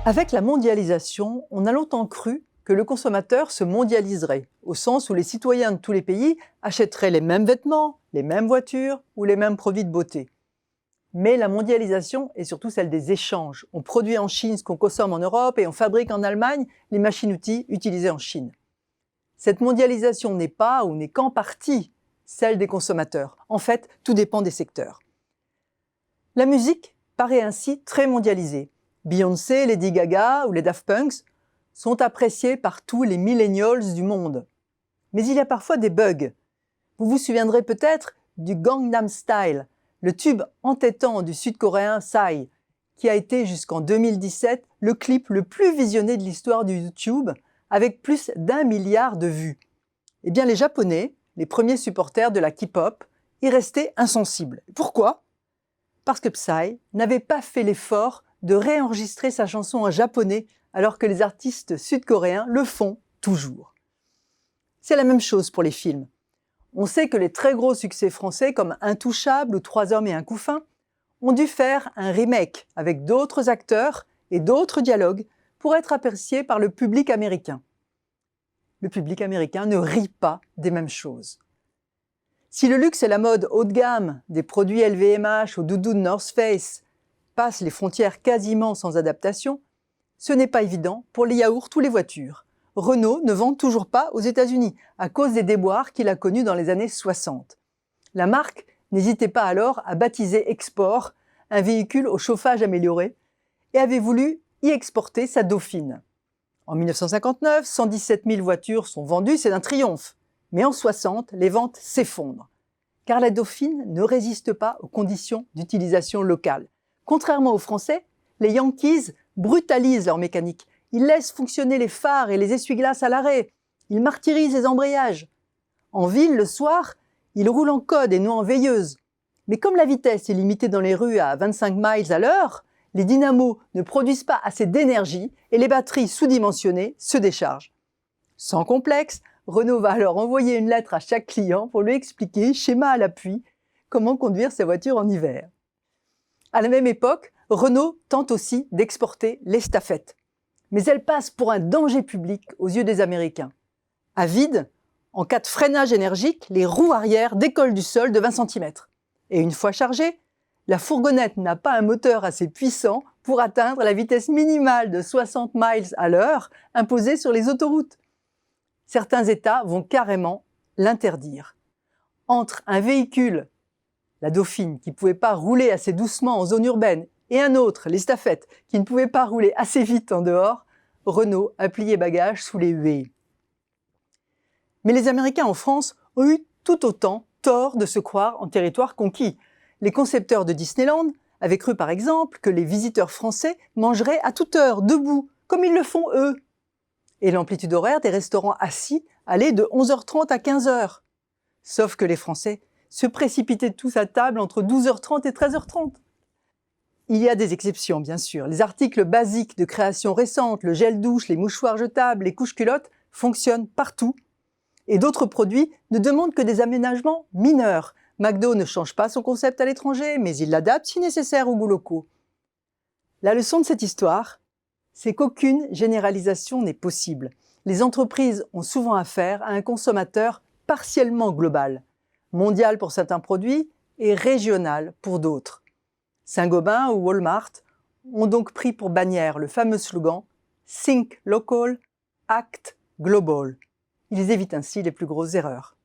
Avec la mondialisation, on a longtemps cru que le consommateur se mondialiserait, au sens où les citoyens de tous les pays achèteraient les mêmes vêtements, les mêmes voitures ou les mêmes produits de beauté. Mais la mondialisation est surtout celle des échanges. On produit en Chine ce qu'on consomme en Europe et on fabrique en Allemagne les machines-outils utilisées en Chine. Cette mondialisation n'est pas ou n'est qu'en partie celle des consommateurs. En fait, tout dépend des secteurs. La musique paraît ainsi très mondialisée. Beyoncé, Lady Gaga ou les Daft Punk sont appréciés par tous les millennials du monde. Mais il y a parfois des bugs. Vous vous souviendrez peut-être du Gangnam Style, le tube entêtant du sud-coréen Psy, qui a été jusqu'en 2017 le clip le plus visionné de l'histoire du YouTube, avec plus d'1 milliard de vues. Eh bien les Japonais, les premiers supporters de la K-pop, y restaient insensibles. Pourquoi ? Parce que Psy n'avait pas fait l'effort de réenregistrer sa chanson en japonais alors que les artistes sud-coréens le font toujours. C'est la même chose pour les films. On sait que les très gros succès français comme Intouchable ou 3 hommes et un couffin ont dû faire un remake avec d'autres acteurs et d'autres dialogues pour être appréciés par le public américain. Le public américain ne rit pas des mêmes choses. Si le luxe et la mode haut de gamme, des produits LVMH aux doudous de North Face, passent les frontières quasiment sans adaptation, ce n'est pas évident pour les yaourts ou les voitures. Renault ne vend toujours pas aux États-Unis à cause des déboires qu'il a connus dans les années 60. La marque n'hésitait pas alors à baptiser Export un véhicule au chauffage amélioré et avait voulu y exporter sa Dauphine. En 1959, 117 000 voitures sont vendues, c'est un triomphe. Mais en 60, les ventes s'effondrent. Car la Dauphine ne résiste pas aux conditions d'utilisation locale. Contrairement aux Français, les Yankees brutalisent leur mécanique. Ils laissent fonctionner les phares et les essuie-glaces à l'arrêt. Ils martyrisent les embrayages. En ville, le soir, ils roulent en code et non en veilleuse. Mais comme la vitesse est limitée dans les rues à 25 miles à l'heure, les dynamos ne produisent pas assez d'énergie et les batteries sous-dimensionnées se déchargent. Sans complexe, Renault va alors envoyer une lettre à chaque client pour lui expliquer, schéma à l'appui, comment conduire sa voiture en hiver. À la même époque, Renault tente aussi d'exporter l'estafette. Mais elle passe pour un danger public aux yeux des Américains. À vide, en cas de freinage énergique, les roues arrière décollent du sol de 20 cm. Et une fois chargée, la fourgonnette n'a pas un moteur assez puissant pour atteindre la vitesse minimale de 60 miles à l'heure imposée sur les autoroutes. Certains États vont carrément l'interdire. Entre un véhicule, la Dauphine, qui ne pouvait pas rouler assez doucement en zone urbaine, et un autre, l'estafette, qui ne pouvait pas rouler assez vite en dehors, Renault a plié bagages sous les huées. Mais les Américains en France ont eu tout autant tort de se croire en territoire conquis. Les concepteurs de Disneyland avaient cru par exemple que les visiteurs français mangeraient à toute heure, debout, comme ils le font eux. Et l'amplitude horaire des restaurants assis allait de 11h30 à 15h. Sauf que les Français se précipitaient tous à table entre 12h30 et 13h30. Il y a des exceptions, bien sûr. Les articles basiques de création récente, le gel douche, les mouchoirs jetables, les couches-culottes, fonctionnent partout. Et d'autres produits ne demandent que des aménagements mineurs. McDo ne change pas son concept à l'étranger, mais il l'adapte si nécessaire aux goûts locaux. La leçon de cette histoire, c'est qu'aucune généralisation n'est possible. Les entreprises ont souvent affaire à un consommateur partiellement global, mondial pour certains produits et régional pour d'autres. Saint-Gobain ou Walmart ont donc pris pour bannière le fameux slogan « Think Local, Act Global ». Ils évitent ainsi les plus grosses erreurs.